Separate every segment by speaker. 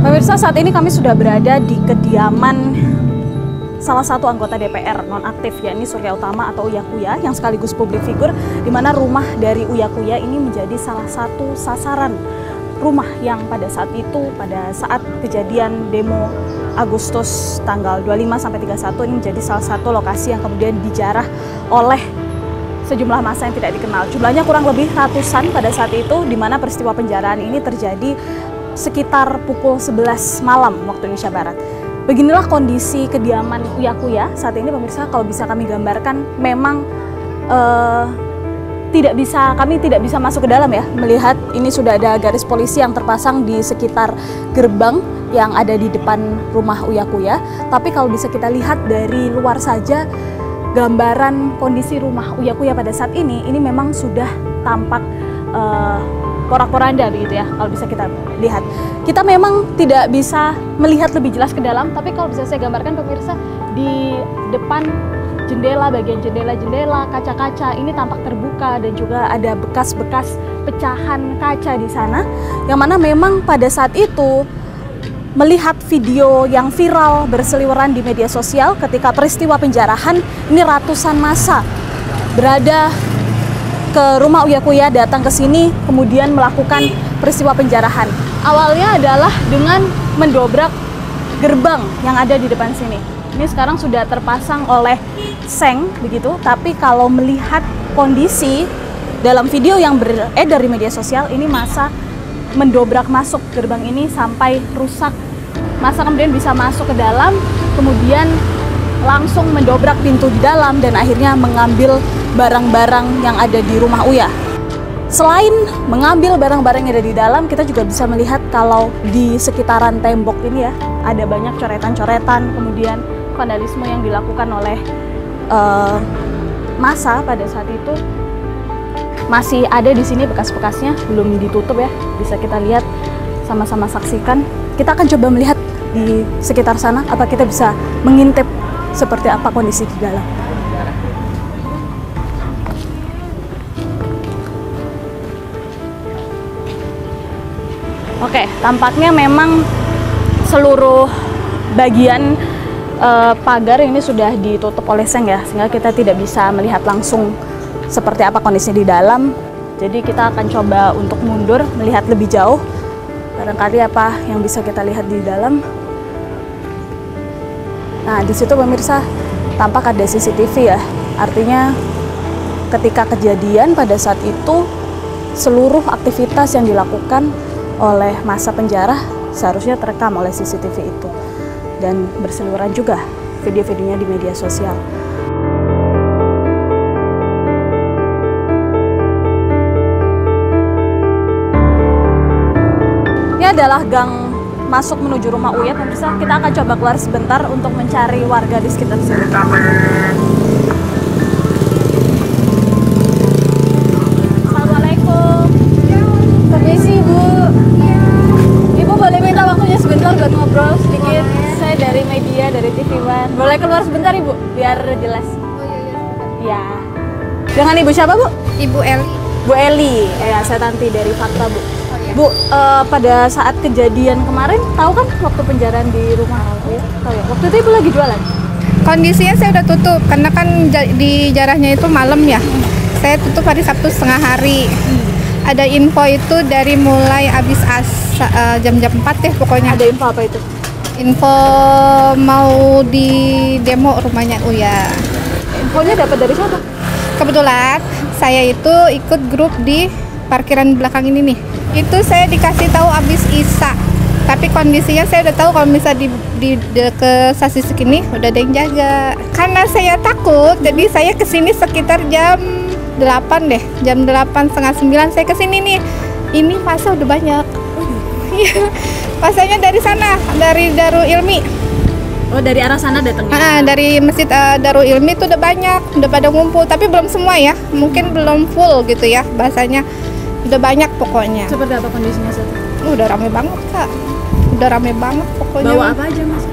Speaker 1: Pemirsa, saat ini kami sudah berada di kediaman salah satu anggota DPR nonaktif, yakni Surya Utama atau Uya Kuya, yang sekaligus publik figur, di mana rumah dari Uya Kuya ini menjadi salah satu sasaran rumah yang pada saat kejadian demo Agustus tanggal 25 sampai 31 ini menjadi salah satu lokasi yang kemudian dijarah oleh sejumlah massa yang tidak dikenal. Jumlahnya kurang lebih ratusan pada saat itu, di mana peristiwa penjarahan ini terjadi sekitar pukul 11 malam waktu Indonesia Barat. Beginilah kondisi kediaman Uya Kuya saat ini, pemirsa. Kalau bisa kami gambarkan, memang kami tidak bisa masuk ke dalam ya, melihat ini sudah ada garis polisi yang terpasang di sekitar gerbang yang ada di depan rumah Uya Kuya. Tapi kalau bisa kita lihat dari luar saja, gambaran kondisi rumah Uya Kuya pada saat ini memang sudah tampak porak-poranda begitu ya, kalau bisa kita lihat. Kita memang tidak bisa melihat lebih jelas ke dalam, tapi kalau bisa saya gambarkan pemirsa, di depan jendela, bagian jendela, kaca-kaca ini tampak terbuka dan juga ada bekas-bekas pecahan kaca di sana, yang mana memang pada saat itu melihat video yang viral berseliweran di media sosial ketika peristiwa penjarahan ini, ratusan massa berada ke rumah Uya Kuya, datang ke sini kemudian melakukan peristiwa penjarahan. Awalnya adalah dengan mendobrak gerbang yang ada di depan sini. Ini sekarang sudah terpasang oleh seng begitu, tapi kalau melihat kondisi dalam video yang beredar di media sosial, ini massa mendobrak masuk gerbang ini sampai rusak. Massa kemudian bisa masuk ke dalam, kemudian langsung mendobrak pintu di dalam dan akhirnya mengambil barang-barang yang ada di rumah Uya. Selain mengambil barang-barang yang ada di dalam, kita juga bisa melihat kalau di sekitaran tembok ini ya, ada banyak coretan-coretan, kemudian vandalisme yang dilakukan oleh massa pada saat itu. Masih ada di sini bekas-bekasnya, belum ditutup ya, bisa kita lihat, sama-sama saksikan. Kita akan coba melihat di sekitar sana, apa kita bisa mengintip seperti apa kondisi di dalam. Oke, tampaknya memang seluruh bagian pagar ini sudah ditutup oleh seng ya, sehingga kita tidak bisa melihat langsung seperti apa kondisi di dalam. Jadi kita akan coba untuk mundur, melihat lebih jauh, barangkali apa yang bisa kita lihat di dalam. Nah, di situ pemirsa tampak ada CCTV ya, artinya ketika kejadian pada saat itu seluruh aktivitas yang dilakukan oleh massa penjara seharusnya terekam oleh CCTV itu, dan berseliweran juga video-videonya di media sosial. Ini adalah gang masuk menuju rumah Uya, pemirsa. Kita akan coba keluar sebentar untuk mencari warga di sekitar sini. Assalamualaikum. Permisi Bu. Ibu boleh minta waktunya sebentar buat ngobrol sedikit? Saya dari media, dari TV One. Boleh keluar sebentar Ibu, biar jelas.
Speaker 2: Oh iya.
Speaker 1: Ya. Dengan Ibu siapa Bu?
Speaker 2: Ibu Eli.
Speaker 1: Bu Eli. Ya, saya Tanti dari Fakta Bu. Bu, pada saat kejadian kemarin, tahu kan waktu penjarahan di rumah Uya? Tahu ya? Waktu itu Ibu lagi jualan?
Speaker 2: Kondisinya saya udah tutup, karena kan di jarahnya itu malam ya. Saya tutup hari Sabtu setengah hari. Ada info itu dari mulai habis jam-jam 4 ya pokoknya.
Speaker 1: Ada info apa itu?
Speaker 2: Info mau di demo rumahnya Uya.
Speaker 1: Infonya dapat dari siapa?
Speaker 2: Kebetulan saya itu ikut grup di parkiran belakang ini nih. Itu saya dikasih tahu habis Isa. Tapi kondisinya saya udah tahu kalau misalnya ke sasis segini udah ada yang jaga. Karena saya takut, jadi saya kesini sekitar jam 8 deh. Jam 8, setengah 9 saya kesini nih. Ini masa udah banyak. Iya, masanya dari sana, dari Darul Ilmi.
Speaker 1: Oh, dari arah sana datangnya?
Speaker 2: Dari Masjid Darul Ilmi itu udah banyak, udah pada ngumpul. Tapi belum semua ya, mungkin belum full gitu ya bahasanya. Udah banyak pokoknya.
Speaker 1: Seperti apa kondisinya saat itu?
Speaker 2: Udah rame banget Kak. Udah rame banget pokoknya.
Speaker 1: Bawa apa aja Mas?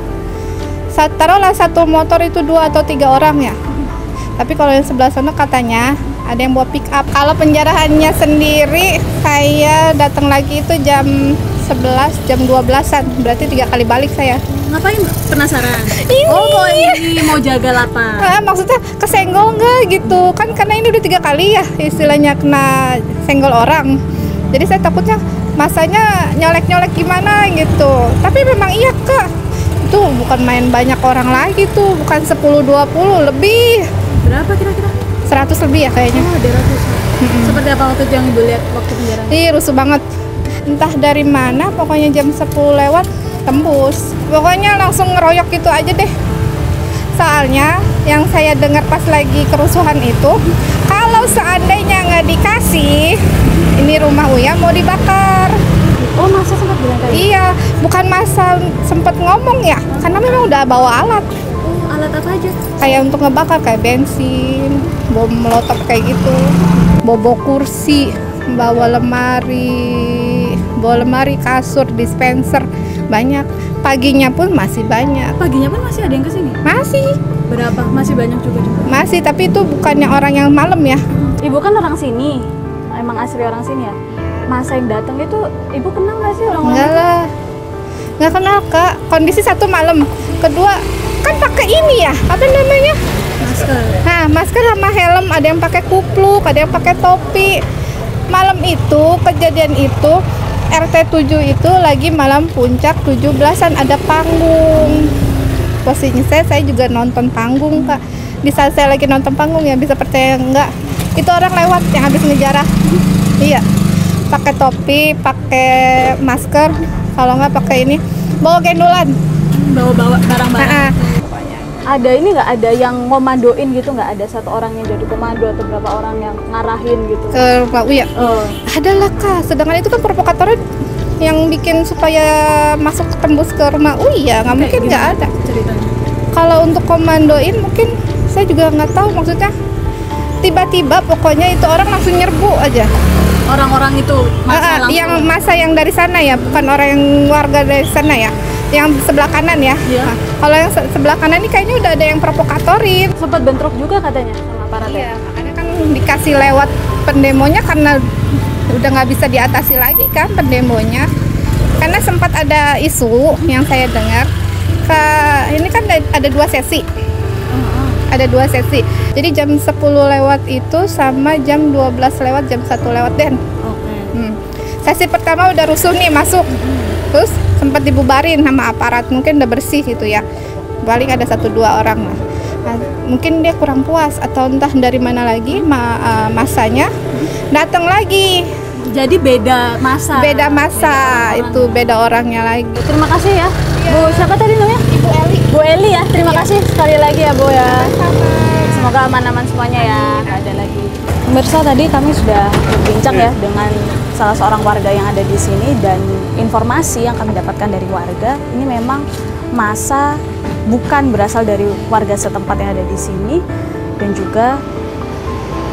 Speaker 2: Taruhlah satu motor itu 2 atau 3 orang ya. Tapi kalau yang sebelah sana katanya ada yang bawa pick up. Kalau penjarahannya sendiri, saya datang lagi itu jam 11, jam 12-an. Berarti 3 kali balik saya.
Speaker 1: Ngapain? Penasaran?
Speaker 2: Ini.
Speaker 1: Oh, ini mau jaga lapak.
Speaker 2: Maksudnya kesenggol nggak gitu kan, karena ini udah 3 kali ya istilahnya kena senggol orang. Jadi saya takutnya masanya nyolek-nyolek gimana gitu. Tapi memang iya Kak, itu bukan main banyak orang lagi tuh, bukan 10-20 lebih.
Speaker 1: Berapa kira-kira?
Speaker 2: 100 lebih ya kayaknya.
Speaker 1: Oh, ada ratusan. Seperti apa waktu itu yang Ibu lihat waktu penjara?
Speaker 2: Ih, rusuh banget. Entah dari mana, pokoknya jam 10 lewat tembus. Pokoknya langsung ngeroyok gitu aja deh. Soalnya yang saya dengar pas lagi kerusuhan itu, kalau seandainya nggak dikasih, ini rumah Uya mau dibakar.
Speaker 1: Oh, masa sempat bilang kayak gitu?
Speaker 2: Iya, bukan masa sempat ngomong ya, karena memang udah bawa alat.
Speaker 1: Oh, alat apa aja?
Speaker 2: Kayak untuk ngebakar, kayak bensin, bom molotov kayak gitu. Bawa kursi, bawa lemari, kasur, dispenser, banyak. Paginya pun masih banyak.
Speaker 1: Paginya pun masih ada yang kesini?
Speaker 2: Masih.
Speaker 1: Berapa? Masih banyak juga?
Speaker 2: Masih, tapi itu bukannya orang yang malam ya.
Speaker 1: Ibu kan orang sini, emang asli orang sini ya. Masa yang datang itu, Ibu kenal nggak sih orang-orang?
Speaker 2: Enggak lah, nggak kenal Kak. Kondisi 1 malam, kedua kan pakai ini ya, apa namanya?
Speaker 1: Masker.
Speaker 2: Nah, masker sama helm, ada yang pakai kupluk, ada yang pakai topi. Malam itu, kejadian itu, RT 7 itu lagi malam puncak 17-an, ada panggung. Posisinya saya juga nonton panggung Kak. Di saat saya lagi nonton panggung ya, bisa percaya enggak, itu orang lewat yang habis ngejarah. Iya, pakai topi, pakai masker, kalau nggak pakai ini, bawa gendolan.
Speaker 1: Bawa barang-barang.
Speaker 2: Nah,
Speaker 1: Ada ini nggak, ada yang ngomandoin gitu nggak? Ada satu orang yang jadi komando atau berapa orang yang ngarahin gitu?
Speaker 2: ke Pak Uya.
Speaker 1: Oh.
Speaker 2: Ada lah Kak, sedangkan itu kan provokatornya yang bikin supaya masuk tembus ke rumah Uya, nggak mungkin nggak ada.
Speaker 1: Ceritanya.
Speaker 2: Kalau untuk komandoin mungkin saya juga nggak tahu, maksudnya tiba-tiba pokoknya itu orang langsung nyerbu aja.
Speaker 1: Orang-orang itu langsung.
Speaker 2: Yang masa yang dari sana ya, bukan orang yang warga dari sana ya, yang sebelah kanan ya.
Speaker 1: Iya.
Speaker 2: Nah, kalau yang sebelah kanan ini kayaknya udah ada yang provokatorin.
Speaker 1: Sempat bentrok juga katanya sama aparat.
Speaker 2: Iya, makanya kan dikasih lewat pendemonya karena udah nggak bisa diatasi lagi kan pendemonya. Karena sempat ada isu yang saya dengar, ini kan ada 2 sesi. Ada 2 sesi. Jadi jam 10 lewat itu sama jam 12 lewat, jam 1 lewat Den.
Speaker 1: Oke.
Speaker 2: Sesi pertama udah rusuh nih masuk. Terus sempat dibubarin sama aparat, mungkin udah bersih gitu ya. Paling ada 1-2 orang lah. Nah, mungkin dia kurang puas atau entah dari mana lagi masanya datang lagi.
Speaker 1: Jadi beda masa.
Speaker 2: Beda masa, itu beda orangnya lagi.
Speaker 1: Terima kasih ya. Bu, siapa tadi namanya?
Speaker 2: Ibu Eli.
Speaker 1: Bu Eli ya. Terima kasih sekali lagi ya, Bu ya.
Speaker 2: Sama.
Speaker 1: Semoga aman-aman semuanya ya. Nggak ada lagi. Pemirsa, tadi kami sudah berbincang ya dengan salah seorang warga yang ada di sini, dan informasi yang kami dapatkan dari warga ini memang masa bukan berasal dari warga setempat yang ada di sini, dan juga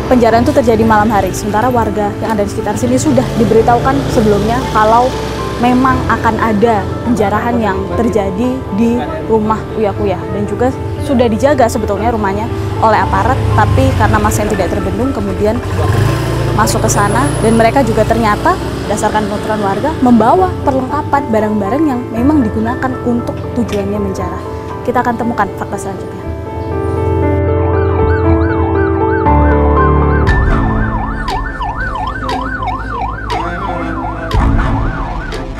Speaker 1: penjarahan itu terjadi malam hari. Sementara warga yang ada di sekitar sini sudah diberitahukan sebelumnya kalau memang akan ada penjarahan yang terjadi di rumah Uya Kuya, dan juga sudah dijaga sebetulnya rumahnya oleh aparat, tapi karena masa yang tidak terbendung kemudian masuk ke sana, dan mereka juga ternyata berdasarkan penuturan warga membawa perlengkapan barang-barang yang memang digunakan untuk tujuannya menjarah. Kita akan temukan fakta selanjutnya.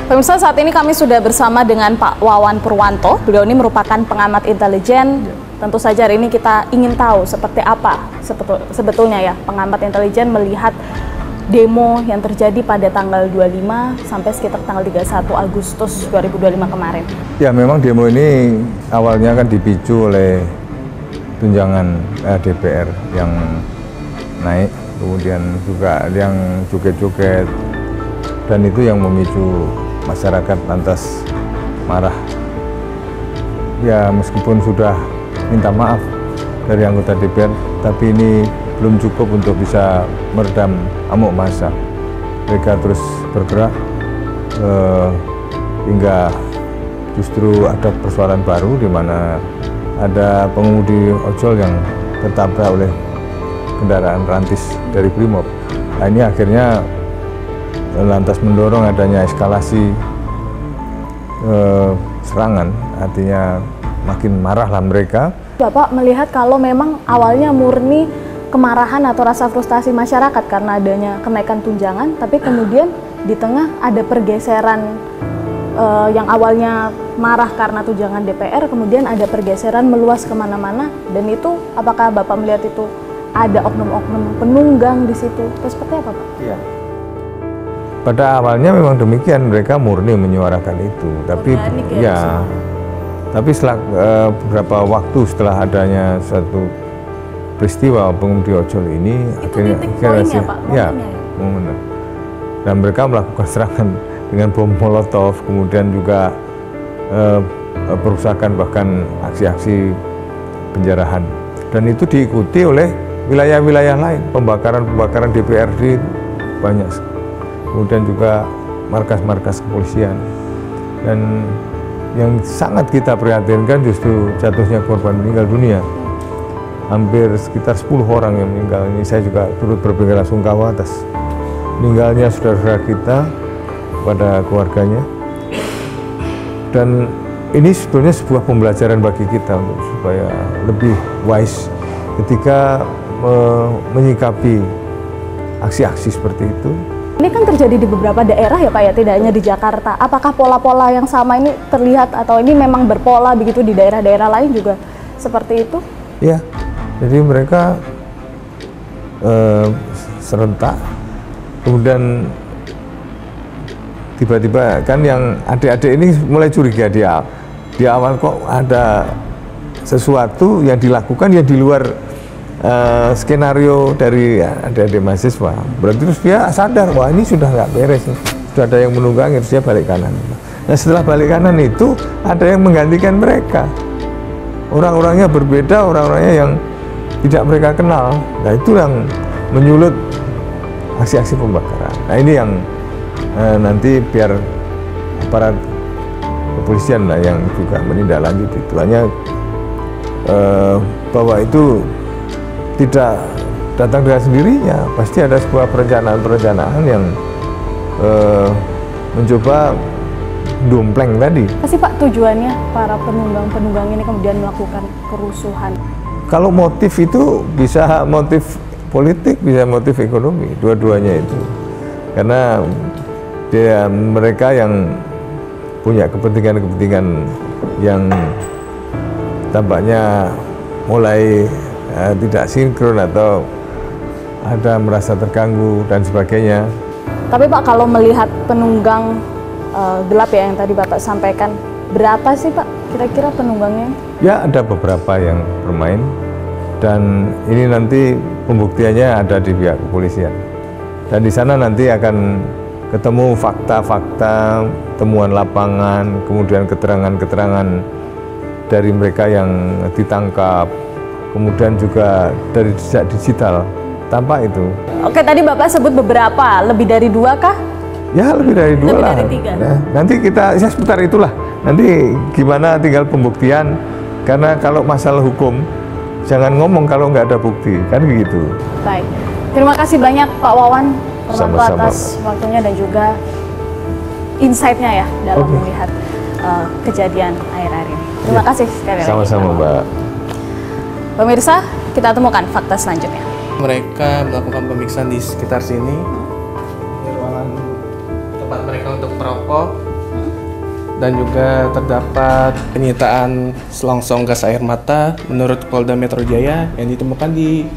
Speaker 1: Pemirsa, saat ini kami sudah bersama dengan Pak Wawan Purwanto. Beliau ini merupakan pengamat intelijen. Tentu saja hari ini kita ingin tahu seperti apa sebetulnya ya pengamat intelijen melihat demo yang terjadi pada tanggal 25 sampai sekitar tanggal 31 Agustus 2025 kemarin.
Speaker 3: Ya, memang demo ini awalnya kan dipicu oleh tunjangan DPR yang naik, kemudian juga yang joget-joget, dan itu yang memicu masyarakat lantas marah. Ya, meskipun sudah minta maaf dari anggota DPR, tapi ini belum cukup untuk bisa meredam amuk massa. Mereka terus bergerak hingga justru ada persoalan baru di mana ada pengemudi ojol yang tertabrak oleh kendaraan rantis dari Brimob. Nah, ini akhirnya lantas mendorong adanya eskalasi serangan, artinya makin marahlah mereka.
Speaker 1: Bapak melihat kalau memang awalnya murni kemarahan atau rasa frustasi masyarakat karena adanya kenaikan tunjangan, tapi kemudian di tengah ada pergeseran yang awalnya marah karena tunjangan DPR, kemudian ada pergeseran meluas kemana-mana, dan itu apakah Bapak melihat itu ada oknum-oknum penunggang di situ, atau seperti apa Pak?
Speaker 3: Ya. Pada awalnya memang demikian, mereka murni menyuarakan itu, tapi ya, tapi setelah beberapa waktu setelah adanya satu peristiwa pengemudi ojol ini,
Speaker 1: itu titik poinnya Pak?
Speaker 3: Ya, momennya. Dan mereka melakukan serangan dengan bom molotov, kemudian juga perusakan, bahkan aksi-aksi penjarahan, dan itu diikuti oleh wilayah-wilayah lain, pembakaran DPRD banyak, kemudian juga markas-markas kepolisian. Dan yang sangat kita prihatinkan justru jatuhnya korban meninggal dunia, hampir sekitar 10 orang yang meninggal. Ini saya juga turut berbelasungkawa atas meninggalnya saudara-saudara kita, pada keluarganya. Dan ini sebetulnya sebuah pembelajaran bagi kita untuk supaya lebih wise ketika menyikapi aksi-aksi seperti itu.
Speaker 1: Ini kan terjadi di beberapa daerah ya Pak ya, tidak hanya di Jakarta. Apakah pola-pola yang sama ini terlihat atau ini memang berpola begitu di daerah-daerah lain juga seperti itu?
Speaker 3: Ya, jadi mereka serentak, kemudian tiba-tiba kan yang adik-adik ini mulai curiga di awal, kok ada sesuatu yang dilakukan yang di luar skenario dari adik-adik mahasiswa. Berarti terus dia sadar, wah ini sudah nggak beres, sudah ada yang menunggangi, terus dia balik kanan. Nah setelah balik kanan itu ada yang menggantikan mereka, orang-orangnya berbeda, orang-orangnya yang tidak mereka kenal. Nah itu yang menyulut aksi-aksi pembakaran. Nah ini yang nanti biar aparat kepolisian lah yang juga menindaklanjuti itu. Hanya bahwa itu tidak datang dengan sendirinya, pasti ada sebuah perencanaan yang mencoba dompleng tadi.
Speaker 1: Apa sih Pak tujuannya para penunggang ini kemudian melakukan kerusuhan?
Speaker 3: Kalau motif itu bisa motif politik, bisa motif ekonomi, dua-duanya itu. Karena mereka yang punya kepentingan-kepentingan yang tampaknya mulai tidak sinkron atau ada merasa terganggu dan sebagainya.
Speaker 1: Tapi Pak, kalau melihat penunggang gelap ya yang tadi Bapak sampaikan, berapa sih Pak kira-kira penunggangnya?
Speaker 3: Ya ada beberapa yang bermain, dan ini nanti pembuktiannya ada di pihak kepolisian. Dan di sana nanti akan ketemu fakta-fakta, temuan lapangan, kemudian keterangan-keterangan dari mereka yang ditangkap, kemudian juga dari jejak digital, tampak itu.
Speaker 1: Oke, tadi Bapak sebut beberapa, lebih dari 2 kah?
Speaker 3: Ya lebih dari 2
Speaker 1: lebih
Speaker 3: lah.
Speaker 1: Dari 3.
Speaker 3: Nah, nanti ya seputar itulah. Nanti gimana tinggal pembuktian, karena kalau masalah hukum jangan ngomong kalau nggak ada bukti, kan begitu.
Speaker 1: Baik, terima kasih banyak Pak Wawan Purwanto
Speaker 3: Sama-sama.
Speaker 1: atas waktunya dan juga insight-nya ya dalam melihat kejadian akhir-akhir ini. Terima kasih sekali lagi.
Speaker 3: Sama-sama Mbak.
Speaker 1: Pemirsa, kita temukan fakta selanjutnya.
Speaker 4: Mereka melakukan pemeriksaan di sekitar sini. Ini ruangan tempat mereka untuk merokok. Dan juga terdapat penyitaan selongsong gas air mata menurut Polda Metro Jaya yang ditemukan di